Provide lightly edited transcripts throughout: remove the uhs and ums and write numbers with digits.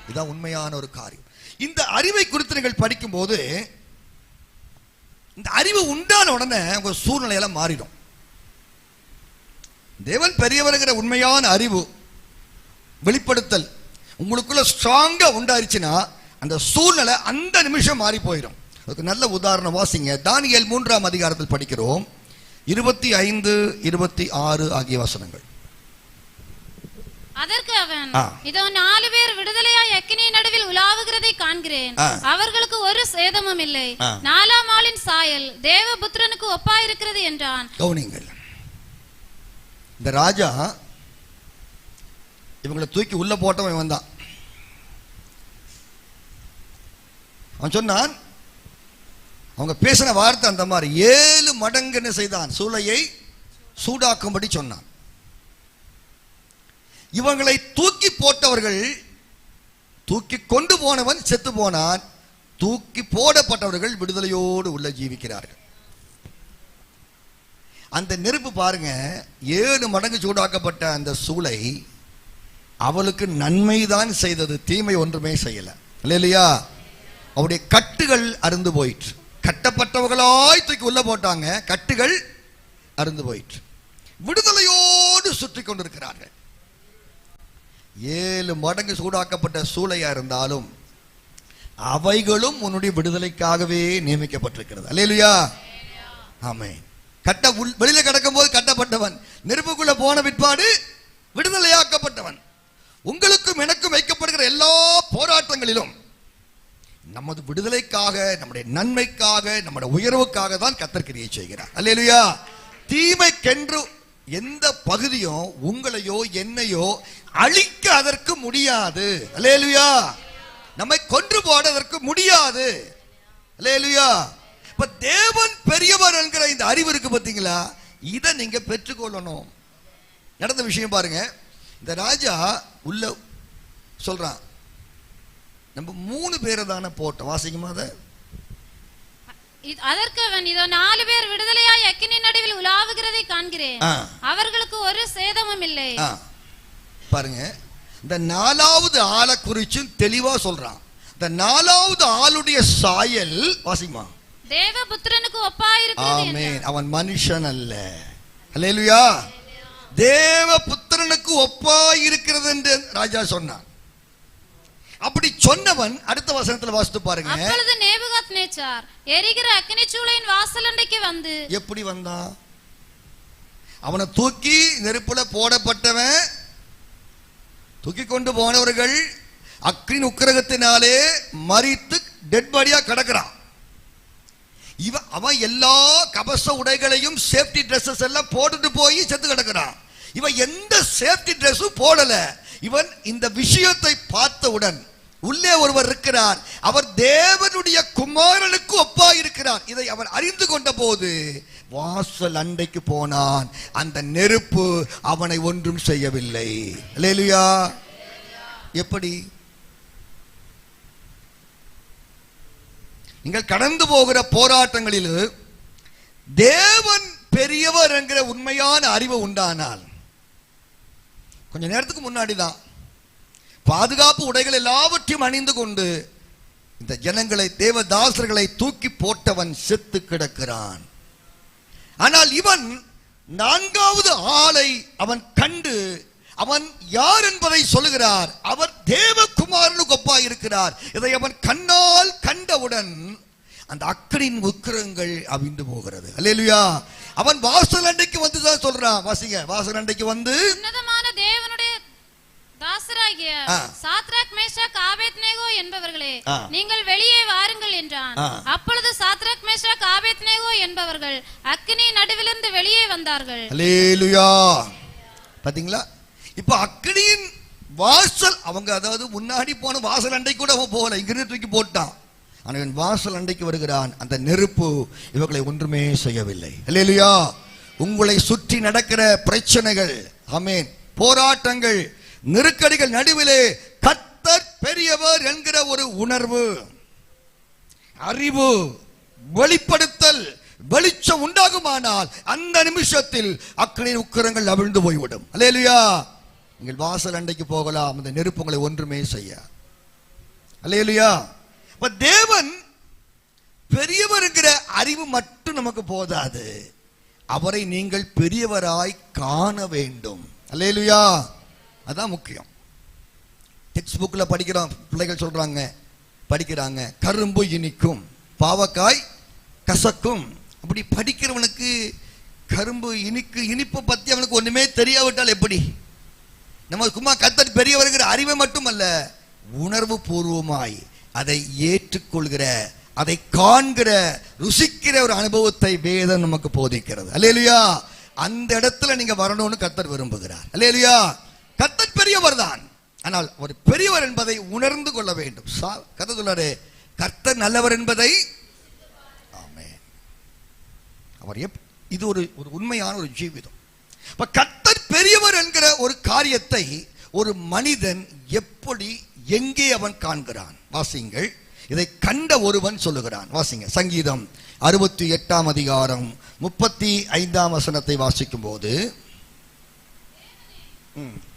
இதுதான் உண்மையான ஒரு காரியம். இந்த அறிவை குறித்து நீங்கள் படிக்கும் போது இந்த அறிவு உண்டான உடனே உங்க சூழ்நிலையெல்லாம் மாறிடும். தேவன் பெரியவர்கிற உண்மையான அறிவு வெளிப்படுத்தல் உங்களுக்குள்ள ஸ்ட்ராங்கா உண்டாயிருச்சுன்னா அந்த சூழ்நிலை அந்த நிமிஷம் மாறி போயிடும். அதுக்கு நல்ல உதாரணம் வாசிங்க. தானியேல் 3ஆம் அதிகாரத்தில் படிக்கிறோம் 25, 26 ஆகிய வசனங்கள். அதற்கு அவன், இதோ 4 பேர் விடுதலையாய் அக்கினி நடுவில் உலாவுகிறதை காண்கிறேன். அவர்களுக்கு ஒரு சேதமும் இல்லை. 4ஆம் ஆளின் சாயல் தேவபுத்திரனுக்கு ஒப்பாயிருக்கிறது என்றான். கவனிங்கள், இந்த ராஜா இவங்களை தூக்கி உள்ள போட்டவன் இவன் தான். அவன் சொன்னான், அவங்க பேசின வார்த்தை அந்த மாதிரி 7 மடங்கு என்ன செய்தான், சூளையை சூடாக்கும்படி சொன்னான். இவங்களை தூக்கி போட்டவர்கள், தூக்கி கொண்டு போனவன் செத்து போனான், தூக்கி போடப்பட்டவர்கள் விடுதலையோடு உள்ள ஜீவிக்கிறார்கள். அந்த நெருப்பு பாருங்க, 7 மடங்கு சூடாக்கப்பட்ட அந்த சூளை அவளுக்கு நன்மைதான் செய்தது, தீமை ஒன்றுமே செய்யல. இல்லையா? அவருடைய கட்டுகள் அருந்து போயிற்று. கட்டப்பட்டவர்களாய் தூக்கி உள்ள போட்டாங்க, கட்டுகள் அருந்து போயிற்று. விடுதலையோடு சுற்றி கொண்டிருக்கிறார்கள். 7 மடங்கு சூடாக்கப்பட்ட சூளையா இருந்தாலும் அவைகளும் உன்னுடைய விடுதலைக்காகவே நியமிக்கப்பட்டிருக்கிறது. அல்லேலூயா, ஆமென். வெளியில கிடக்கும் போது கட்டப்பட்டவன், நெருப்புக்குள்ள போன பிற்பாடு விடுதலையாக்கப்பட்டவன். உங்களுக்கும் எனக்கும் வைக்கப்படுகிற எல்லா போராட்டங்களிலும் நமது விடுதலைக்காக, நம்முடைய நன்மைக்காக, நம்முடைய உயர்வுக்காக தான் கர்த்தர் கிரியை செய்கிறார். அல்லேலூயா. தீமைக்கென்று எந்த பகுதியும் உங்களையோ என்னையோ அழிக்க அதற்கு முடியாது. அல்லேலூயா. நம்மை கொன்று போட அதற்கு முடியாது. அல்லேலூயா. இப்ப தேவன் பெரியவர் என்கிற இந்த அறிவு இருக்கு பாத்தீங்களா, இதை நீங்க பெற்றுக்கொள்ளணும். நடந்த விஷயம் பாருங்க. இந்த ராஜா உள்ள சொல்றான், நம்ம 3 பேரை தானே போட்டோம். வாசிக்குமா அதை? அதற்கு அவன், இதோ 4 பேர் விடுதலையாய் அக்கினி நடுவில் உலாவுகிறதை காண்கிறேன். அவர்களுக்கு ஒரு சேதமும் இல்லை. பாருங்க, இந்த 4வது ஆளை குறிச்சும் தெளிவா சொல்றான். இந்த 4வது ஆளுடைய சாயல், வாசிக்குமா, தேவபுத்திரனுக்கு ஒப்பாயிருக்கிறது. ஆமென். அவன் மனுஷன் அல்ல. அல்லேலூயா. தேவபுத்திரனுக்கு ஒப்பாயிருக்கிறது என்று ராஜா சொன்னான். அப்படி சொன்னவன் அடுத்த வசனத்துல வாசித்து பாருங்க. அப்பொழுது நேபுகாத்நேச்சார் எரிகிற அக்கினி சூளையின் வாசலண்டைக்கு வந்து. எப்படி வந்தான்? அவனை தூக்கி நெருப்புல போடப்பட்டவன், தூக்கி கொண்டு போனவர்கள் அக்கினி உக்கிரகத்தினாலே மரித்து டெட் பாடியா கிடக்கிறான். அவன் எல்லா கவச உடைகளையும், சேஃப்டி ட்ரெஸ்ஸஸ் எல்லாம் போட்டுட்டு போய் செத்து கிடக்கிறான். இவன் எந்த சேஃப்டி ட்ரெஸ்ஸும் போடல. இவன் இந்த விஷயத்தை பார்த்தவுடன், உள்ளே ஒருவர் இருக்கிறார், அவர் தேவனுடைய குமாரனுக்கு ஒப்பா இருக்கிறார், இதை அவன் அறிந்து கொண்ட போது வாசல் அண்டைக்கு போனான். அந்த நெருப்பு அவனை ஒன்றும் செய்யவில்லை. அல்லேலூயா. எப்படி? நீங்கள் கடந்து போகிற போராட்டங்களில் தேவன் பெரியவர் என்கிற உண்மையான அறிவு உண்டானால், கொஞ்ச நேரத்துக்கு முன்னாடி தான் பாதுகாப்பு உடைகள் எல்லாவற்றையும் அணிந்து கொண்டு இந்த ஜனங்களை, தேவதாசர்களை தூக்கி போட்டவன் செத்து கிடக்கிறான். ஆனால் இவன் 4வது ஆளை அவன் கண்டு, அவன் யார் என்பதை சொல்லுகிறார். அவர் தேவகுமாரனுக்கு ஒப்பா இருக்கிறார். இதை அவன் கண்ணால் கண்டவுடன் அந்த அக்கினியின் உக்கிரங்கள் அவிந்து போகிறது. அல்லேலூயா. அவன் வாசல் அண்டைக்கு வந்து தான் சொல்றான். வாசிங்க, வாசல் அண்டைக்கு வந்து, உன்னதமான தேவனுடைய தாசராகிய சாத்ராக் மேஷாக் ஆபேத்நேகோ என்பவர்களே, நீங்கள் வெளியே வாருங்கள் என்றான். அப்பொழுது சாத்ராக் மேஷாக் ஆபேத்நேகோ என்பவர்கள் அக்கினி நடுவிலிருந்து வெளியே வந்தார்கள். அல்லேலூயா. பாத்தீங்களா? இப்ப அக்கினியின் வாசல், அவங்க அதாவது முன்னாடி போன வாசல் அண்டை கூட அவன் போகல, இங்கிருந்து தூக்கி போட்டான். ஆனால் வாசல் அண்டைக்கு வருகிறான். அந்த நெருப்பு இவர்களை ஒன்றுமே செய்யவில்லை. அல்லேலூயா. உங்களை சுற்றி நடக்கிற பிரச்சனைகள், ஆமென், போராட்டங்கள், நெருக்கடிகள் நடுவிலே கர்த்தர் பெரியவர் என்கிற ஒரு உணர்வு, அறிவு, வெளிப்படுத்தல், வெளிச்சம் உண்டாகுமானால் அந்த நிமிஷத்தில் அக்கினியின் உக்கிரங்கள் அவிழ்ந்து போய்விடும். அல்லேலூயா. நீங்கள் வாசல் அண்டைக்கு போகலாம், அந்த நெருப்பு உங்களை ஒன்றுமே செய்ய. அல்லேலூயா. அப்ப தேவன் பெரியவர்ங்கிற அறிவு மட்டும் நமக்கு போதாது, அவரை நீங்கள் பெரியவராய் காண வேண்டும். அல்லேலூயா. அதான் முக்கியம். டெக்ஸ்ட் புக்கில் படிக்கிறோம், பிள்ளைகள் சொல்றாங்க, படிக்கிறாங்க, கரும்பு இனிக்கும் பாவக்காய் கசக்கும். அப்படி படிக்கிறவனுக்கு கரும்பு இனிப்பு பத்தி அவனுக்கு ஒண்ணுமே தெரியாவிட்டால் எப்படி? நம்ம சும்மா கர்த்தர் பெரியவர்கிற அறிவை மட்டுமல்ல, உணர்வு பூர்வமாய் அதை ஏற்றுக்கொள்கிற, அதை காண்கிற, ருசிக்கிற ஒரு அனுபவத்தை வேதம் நமக்கு போதிக்கிறது. அல்லேலூயா. அந்த இடத்துல நீங்க வரணும்னு கர்த்தர் விரும்புகிறார். அல்லேலூயா. கர்த்தர் பெரியவர் தான், ஆனால் ஒரு பெரியவர் என்பதை உணர்ந்து கொள்ள வேண்டும். கர்த்தர் சொல்றாரு, கர்த்தர் நல்லவர் என்பதை. ஆமென். அவர் இது ஒரு உண்மையான ஒரு ஜீவிதம். கர்த்தர் பெரியவர் என்கிற ஒரு காரியத்தை ஒரு மனிதன் எப்படி, எங்கே அவன் காண்கிறான்? வாசிங்கள். இதை கண்ட ஒருவன் சொல்லுகிறான். வாசிங்க, சங்கீதம் 68 அதிகாரம் 35 வசனத்தை வாசிக்கும் போது,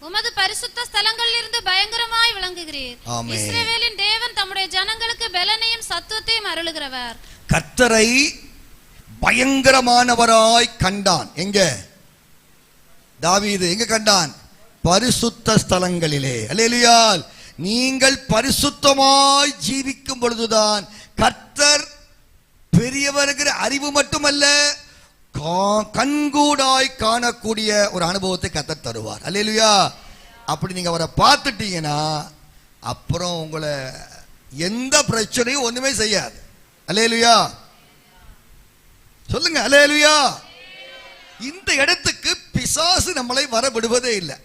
உமது பரிசுத்த ஸ்தலங்களில் இருந்து பயங்கரமாய் விளங்குகிறீர். இஸ்ரவேலின் தேவன் தம்முடைய ஜனங்களுக்கு பலனையும் சத்துவத்தையும் அருளுகிறவர். கர்த்தரை பயங்கரமானவராய் கண்டான். எங்க? தாவீது எங்க கண்டான்? பரிசுத்த ஸ்தலங்களிலே. அல்லேலூயா. நீங்கள் பரிசுத்தமாய் ஜீவிக்கும் பொழுதுதான் கர்த்தர் பெரியவர்கிற அறிவு மட்டுமல்ல, கண்கூடாய் காணக்கூடிய ஒரு அனுபவத்தை கர்த்தர் தருவார். அல்லேலூயா. அப்படி நீங்க அவரை பார்த்துட்டீங்கன்னா அப்புறம் உங்களை எந்த பிரச்சனையும் ஒண்ணுமே செய்யாது. அல்லேலூயா. சொல்லுங்க அல்லேலூயா. இந்த இடத்துக்கு பிசாசு நம்மளை வர விடுவதே இல்லை.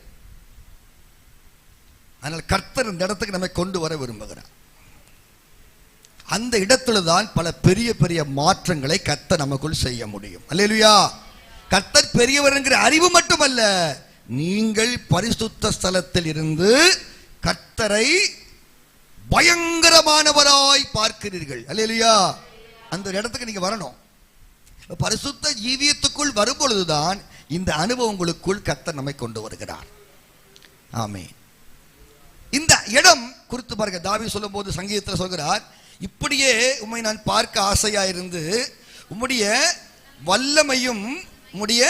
ஆனால் கர்த்தர் இந்த இடத்துக்கு நம்மை கொண்டு வர விரும்புகிறார். அந்த இடத்துல தான் பல பெரிய பெரிய மாற்றங்களை கர்த்தர் நமக்குள் செய்ய முடியும். அல்லேலூயா. கர்த்தர் பெரியவர் என்கிற அறிவு மட்டுமல்ல, நீங்கள் பரிசுத்த ஸ்தலத்தில் இருந்து கர்த்தரை பயங்கரமானவராய் பார்க்கிறீர்கள். அல்லேலூயா. அந்த இடத்துக்கு நீங்க வரணும். பரிசுத்த ஜீவியத்துக்குள் வரும் பொழுதுதான் இந்த அனுபவங்களுக்குள் கர்த்தர் நம்மை கொண்டு வருகிறார். ஆமென். இந்த இடம் குறித்து பாருங்க, தாவீது சொல்லும் போது சங்கீதத்தில் சொல்கிறார், இப்படியே உம்மை நான் பார்க்க ஆசையா இருந்து உம்முடைய வல்லமையும் உம்முடைய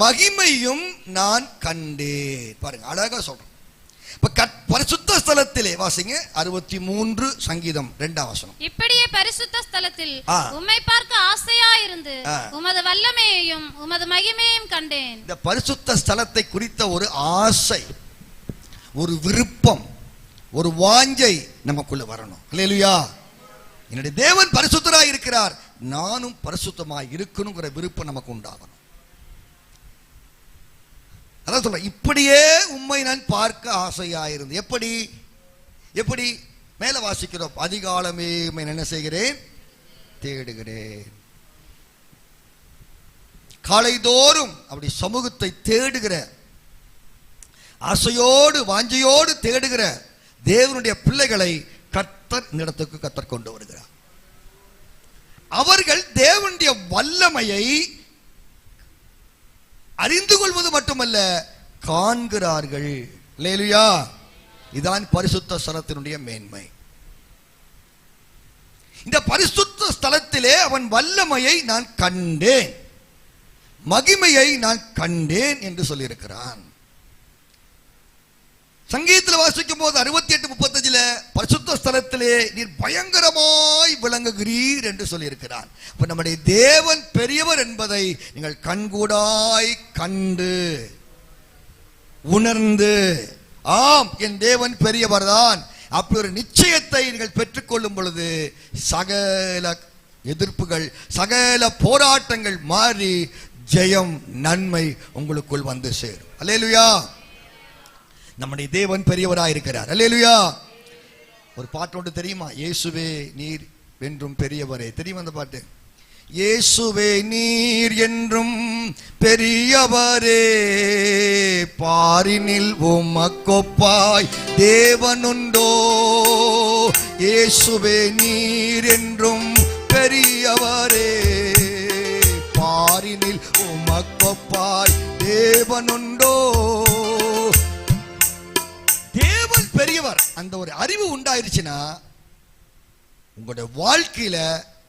மகிமையும் நான் கண்டேன். பாருங்க, அழகா சொல்றேன். பரிசுத்த ஸ்தலத்திலே வாசிங்க, 63 சங்கீதம் 2 வசனம். இப்படியே பரிசுத்த ஸ்தலத்தில் உம்மை பார்க்க ஆசையா இருந்து உமது வல்லமையையும் உமது மகிமையையும் கண்டேன். இந்த பரிசுத்த ஸ்தலத்தை குறித்த ஒரு ஆசை, ஒரு விருப்பம், ஒரு வாஞ்சை நமக்குள்ள வரணும். அல்லேலூயா. என்னுடைய தேவன் பரிசுத்தராய் இருக்கிறார், நானும் பரிசுத்தமாய் இருக்கணுங்கிற விருப்பம் நமக்கு உண்டாகணும். அதான் சொல்றேன், இப்படியே உம்மை நான் பார்க்க ஆசையாயிருந்து. எப்படி எப்படி மேல வாசிக்கிறோம், அதிகாலமே உம்மை என்ன செய்கிறேன்? தேடுகிறேன். காலைதோறும் அப்படி சமூகத்தை தேடுகிற, ஆசையோடு வாஞ்சையோடு தேடுகிற தேவனுடைய பிள்ளைகளை கர்த்தர் இந்த இடத்துக்கு கர்த்தர் கொண்டு வருகிறார். அவர்கள் தேவனுடைய வல்லமையை அறிந்து கொள்வது மட்டுமல்ல, காண்கிறார்கள். அல்லேலூயா. இதான் பரிசுத்த ஸ்தலத்தினுடைய மேன்மை. இந்த பரிசுத்த ஸ்தலத்திலே அவன் வல்லமையை நான் கண்டேன், மகிமையை நான் கண்டேன் என்று சொல்லியிருக்கிறான். சங்கீதத்தில் வாசிக்கும் போது 68:35 பரிசுத்த ஸ்தலத்திலே நீர் பயங்கரமாய் விளங்குகிறீர் என்று சொல்லியிருக்கிறான். இப்ப நம்முடைய தேவன் பெரியவர் என்பதை நீங்கள் கண்கூடாய் கண்டு உணர்ந்து, ஆம் என் தேவன் பெரியவர் தான், அப்படி ஒரு நிச்சயத்தை நீங்கள் பெற்றுக்கொள்ளும் பொழுது சகல எதிர்ப்புகள், சகல போராட்டங்கள் மாறி ஜெயம், நன்மை உங்களுக்குள் வந்து சேரும். அல்லேலூயா. நம்முடைய தேவன் பெரியவராய் இருக்கிறார். அல்லேலூயா. ஒரு பாட்டு ஒன்று தெரியுமா? இயேசுவே நீர் என்றும் பெரியவரே. தெரியுமா அந்த பாட்டு? இயேசுவே நீர் என்றும் பெரியவரே, பாரினில் உமக்கொப்பாய் தேவனுண்டோ. இயேசுவே நீர் என்றும் பெரியவரே, பாரினில் உமக்கொப்பாய் தேவனுண்டோ. தேவன் பெரியவர், அந்த ஒரு அறிவு உண்டாயிருச்சுன்னா உங்களுடைய வாழ்க்கையில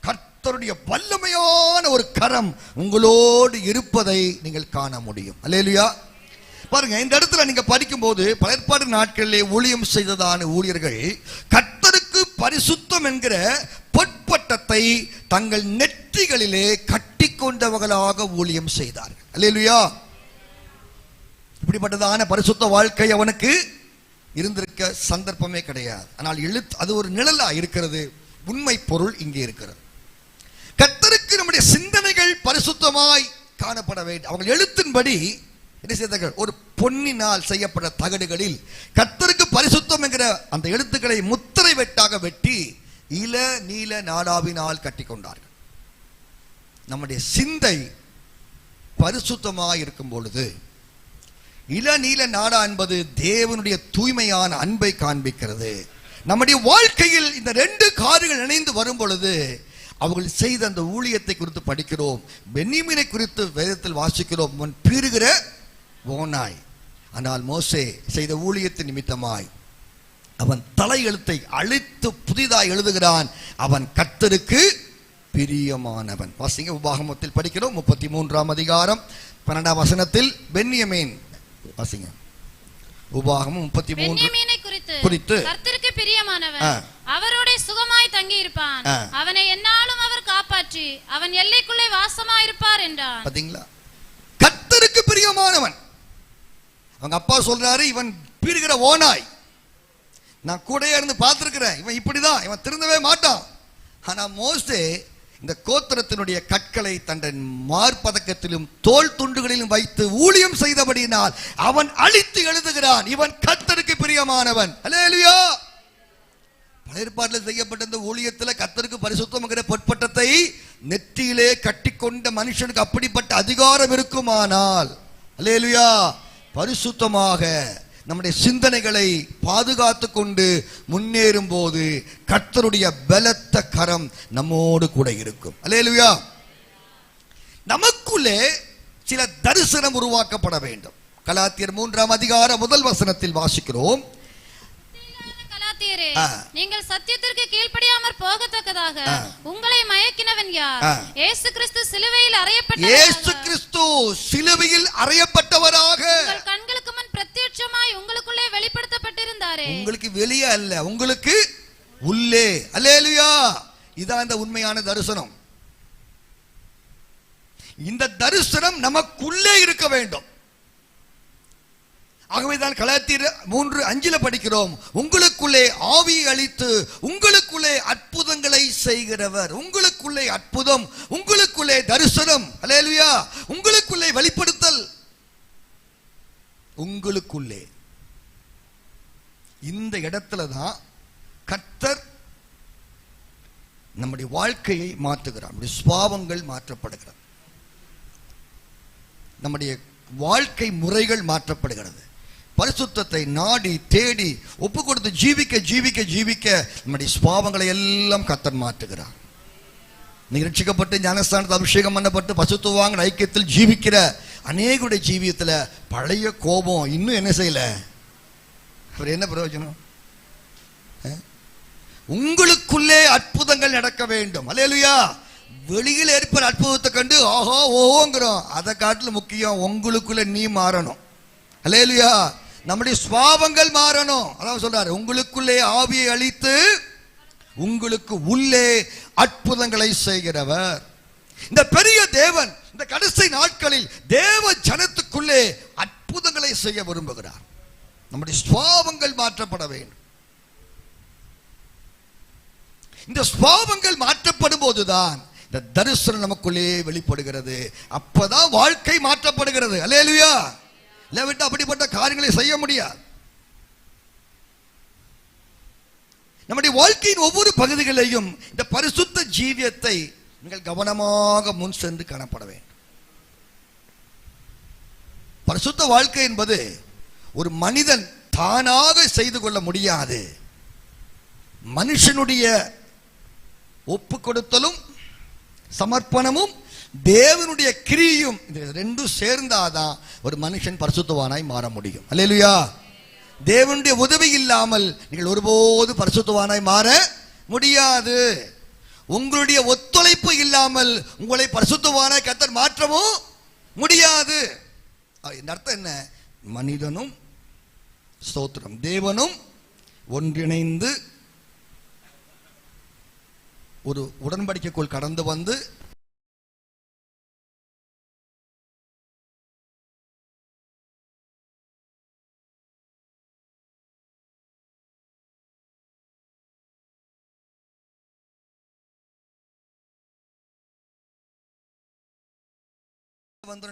கர்த்தருடைய வல்லமையான ஒரு கரம் உங்களோடு இருப்பதை நீங்கள் காண முடியும். அல்லேலூயா. பாருங்க, இந்த இடத்துல நீங்க படிக்கும்போது பழைய நாட்களிலே ஊழியம் செய்ததான ஊழியர்கள் கர்த்தருக்கு பரிசுத்தம் என்கிற பொற்பட்டத்தை தங்கள் நெற்றிகளிலே கட்டி கொண்டவர்களாக ஊழியம் செய்தார்கள். அல்லேலூயா. இப்படிப்பட்டதான பரிசுத்த வாழ்க்கை அவனுக்கு இருந்திருக்க சந்தர்ப்பமே கிடையாது. ஆனால் அது ஒரு நிழலா இருக்கிறது. உண்மை பொருள் இங்கே இருக்கிறது. கர்த்தருக்கு நம்முடைய சிந்தனைகள் பரிசுத்தமாய் காணப்பட வேண்டும். அவங்க எழுத்தின்படி என்ன செய்தார்கள்? ஒரு பொன்னினால் செய்யப்பட்ட தகடுகளில் கர்த்தருக்கு பரிசுத்தம் என்கிற அந்த எழுத்துக்களை முத்திரை வெட்டாக வெட்டி இள நீல நாடாவினால் கட்டி கொண்டார்கள். நம்முடைய சிந்தை பரிசுத்தமாய் இருக்கும் பொழுது, இளநீல நாடா என்பது தேவனுடைய தூய்மையான அன்பை காண்பிக்கிறது. நம்முடைய வாழ்க்கையில் இந்த ரெண்டு காரியங்கள் இணைந்து வரும் பொழுது அவர்கள் செய்த அந்த ஊழியத்தை குறித்து படிக்கிறோம். பென்யமீனை குறித்து வேதத்தில் வாசிக்கிறோம். அவன் பீறுகிற ஓநாய். ஆனால் மோசே செய்த ஊழியத்தின் நிமித்தமாய் அவன் தலை எழுத்தை அழித்து புதிதாய் எழுதுகிறான். அவன் கர்த்தருக்கு பிரியமானவன். வாசிங்க, உபாகமத்தில் படிக்கிறோம் 33ஆம் அதிகாரம் 12ஆம் வசனத்தில் பென்யமீன் வாசிங்க. உபாகமம் 33 குறித்து கர்த்தருக்கு பிரியமானவன், அவரோட சுகமாய் தங்கி இருப்பான், அவனை என்னாலும் அவர் காப்பாற்றி அவன் எல்லைக்குள்ளே வாசமாய் இருப்பார் என்றான். பாத்தீங்களா? கர்த்தருக்கு பிரியமானவன். அவங்க அப்பா சொல்றாரு, இவன் பீறுகிற ஓநாய். நான் கூட இருந்து பார்த்திருக்கிறேன். இவன் இப்படிதான், இவன் திருந்தவே மாட்டான். ஆனா மோசே இந்த கோத்திரத்தினுடைய கற்களை தன் மார்பதக்கத்திலும் தோல் துண்டுகளிலும் வைத்து ஊழியம் செய்தபடியினால் அவன் அழித்து எழுதுகிறான், இவன் கர்த்தருக்கு பிரியமானவன். அல்லேலூயா. பழைய ஏற்பாட்டில் செய்யப்பட்ட இந்த ஊழியத்தில் கர்த்தருக்கு பரிசுத்தம் என்கிற பொற்பட்டத்தை நெற்றியிலே கட்டிக்கொண்ட மனுஷனுக்கு அப்படிப்பட்ட அதிகாரம் இருக்குமானால், அல்லேலூயா, பரிசுத்தமாக நம்முடைய சிந்தனைகளை பாதுகாத்து கொண்டு முன்னேறும் போது கர்த்தருடைய பலத்த கரம் நம்மோடு கூட இருக்கும். அல்லேலூயா. நமக்குள்ளே சில தரிசனம் உருவாக்கப்பட வேண்டும். கலாத்தியர் 3ஆம் அதிகாரம் 1 வசனத்தில் வாசிக்கிறோம். நீங்கள் சத்தியத்திற்கு கீழ்ப்படியாமற் போகத்தக்கதாக உங்களை மயக்கினவன் யார்? இயேசு கிறிஸ்து சிலுவையில் அறையப்பட்டவர். இயேசு கிறிஸ்து சிலுவையில் அறையப்பட்டவராக உங்கள் கண்களுக்கு முன் பிரத்யட்சமாய் உங்களுக்குள்ளே வெளிப்படுத்தப்பட்டிருந்தாரே. உங்களுக்கு வெளியே அல்ல, உங்களுக்கு உள்ளே. அல்லேலூயா. இதான் இந்த உண்மையான தரிசனம். இந்த தரிசனம் நமக்குள்ளே இருக்க வேண்டும். ஆகவேதான் கலாத்தியர் 3:5 படிக்கிறோம், உங்களுக்குள்ளே ஆவியை அளித்து உங்களுக்குள்ளே அற்புதங்களை செய்கிறவர். உங்களுக்குள்ளே அற்புதம், உங்களுக்குள்ளே தரிசனம். அல்லேலூயா. உங்களுக்குள்ளே வெளிப்படுத்தல், உங்களுக்குள்ளே. இந்த இடத்துல தான் கர்த்தர் நம்முடைய வாழ்க்கையை மாற்றுகிறார். நம்முடைய சுபாவங்கள் மாற்றப்படுகிறது, நம்முடைய வாழ்க்கை முறைகள் மாற்றப்படுகிறது. பரிசுத்தத்தை நாடி தேடி ஒப்பு கொடுத்து ஜீவிக்க ஜீவிக்க ஜீவிக்க நம்முடைய சுபாவங்களை எல்லாம் கர்த்தர் மாற்றுகிறார். நீங்க ரட்சிக்கப்பட்டு ஞானஸ்தானத்தில் அபிஷேகம் பண்ணப்பட்டு பசுத்துவாங்க ஐக்கியத்தில் ஜீவிக்கிற அநேகருடைய ஜீவியத்தில் பழைய கோபம் இன்னும் என்ன செய்யல. அவர் என்ன பிரயோஜனம்? உங்களுக்குள்ளே அற்புதங்கள் நடக்க வேண்டும். அல்லேலூயா. வெளியில் ஏற்படுற அற்புதத்தை கண்டு ஆஹா ஓங்கிறோம். அதை காட்டிலும் முக்கியம் உங்களுக்குள்ள நீ மாறணும். அல்லேலூயா. நம்முடைய சுபாவங்கள் மாறணும். அதான் சொல்றாரு, உங்களுக்குள்ளே ஆவியை அளித்து உங்களுக்கு உள்ளே அற்புதங்களை செய்கிறவர். இந்த பெரிய தேவன் இந்த கடைசி நாட்களில் தேவ ஜனத்துக்குள்ளே அற்புதங்களை செய்ய விரும்புகிறார். நம்முடைய சுபாவங்கள் மாற்றப்பட வேண்டும். இந்த சுபாவங்கள் மாற்றப்படும் போதுதான் இந்த தரிசனம் நமக்குள்ளே வெளிப்படுகிறது. அப்பதான் வாழ்க்கை மாற்றப்படுகிறது. அல்லேலூயா. இல்லவிட்டு அப்படிப்பட்ட காரியங்களை செய்ய முடியாது. நம்முடைய வாழ்க்கையின் ஒவ்வொரு பகுதிகளையும் இந்த பரிசுத்த ஜீவியத்தை நீங்கள் கவனமாக முன் சென்று காணப்பட வேண்டும். பரிசுத்த வாழ்க்கை என்பது ஒரு மனிதன் தானாக செய்து கொள்ள முடியாது. மனுஷனுடைய ஒப்பு கொடுத்தலும் சமர்ப்பணமும் தேவனுடைய கிரியும் இது ரெண்டும் சேர்ந்தாதான் ஒரு மனுஷன் பரிசுத்தவானாய் மாற முடியும். அல்லேலூயா. தேவனுடைய உதவி இல்லாமல் நீங்கள் ஒருபோது பரிசுத்தவானாய் மாற முடியாது. உங்களுடைய ஒத்துழைப்பு இல்லாமல் உங்களை பரிசுத்தவான கர்த்தர் மாற்றவும் முடியாது. இந்த அர்த்தம் என்ன? மனிதனும் ஸ்தோத்திரம் தேவனும் ஒன்றிணைந்து ஒரு உடன்படிக்கைக்குள் கடந்து வந்து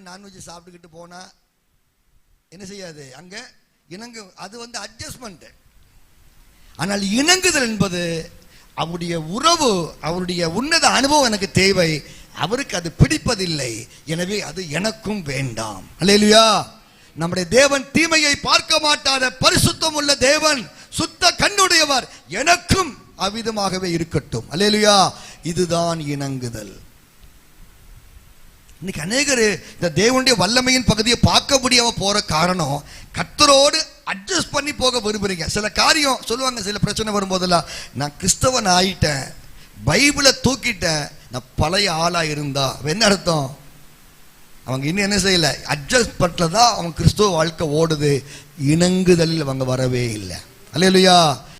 நான்வெஜ் சாப்பிட்டுக்கிட்டு போனா என்ன செய்யாது? அங்க இணங்கு. அது அட்ஜஸ்ட்மெண்ட். ஆனால் இணங்குதல் என்பது அவருடைய உறவு, அவருடைய உன்னத அனுபவம் எனக்கு தேவை. அவருக்கு அது பிடிப்பதில்லை, எனவே அது எனக்கும் வேண்டாம். அல்லேலூயா. நம்முடைய தேவன் தீமையை பார்க்க மாட்டாத பரிசுத்தம் உள்ள தேவன், சுத்த கண்ணுடையவர். எனக்கும் அவ்விதமாகவே இருக்கட்டும். அல்லேலூயா. இதுதான் இணங்குதல். இன்னைக்கு அநேகர் இந்த தேவனுடைய வல்லமையின் பகுதியை பார்க்க முடியாம போற காரணம், கர்த்தரோடு அட்ஜஸ்ட் பண்ணி போக விரும்புறீங்க. சில காரியம் சொல்லுவாங்க, சில பிரச்சனை வரும்போதெல்லாம், நான் கிறிஸ்தவன் ஆயிட்டேன், பைபிளை தூக்கிட்டேன், நான் பழைய ஆளா இருந்தா என்ன அர்த்தம்? அவங்க இன்னும் என்ன செய்யல? அட்ஜஸ்ட் பண்ணதான் அவங்க கிறிஸ்துவ வாழ்க்கை ஓடுது. இணங்குதலில் அவங்க வரவே இல்லை. அல்லேலூயா.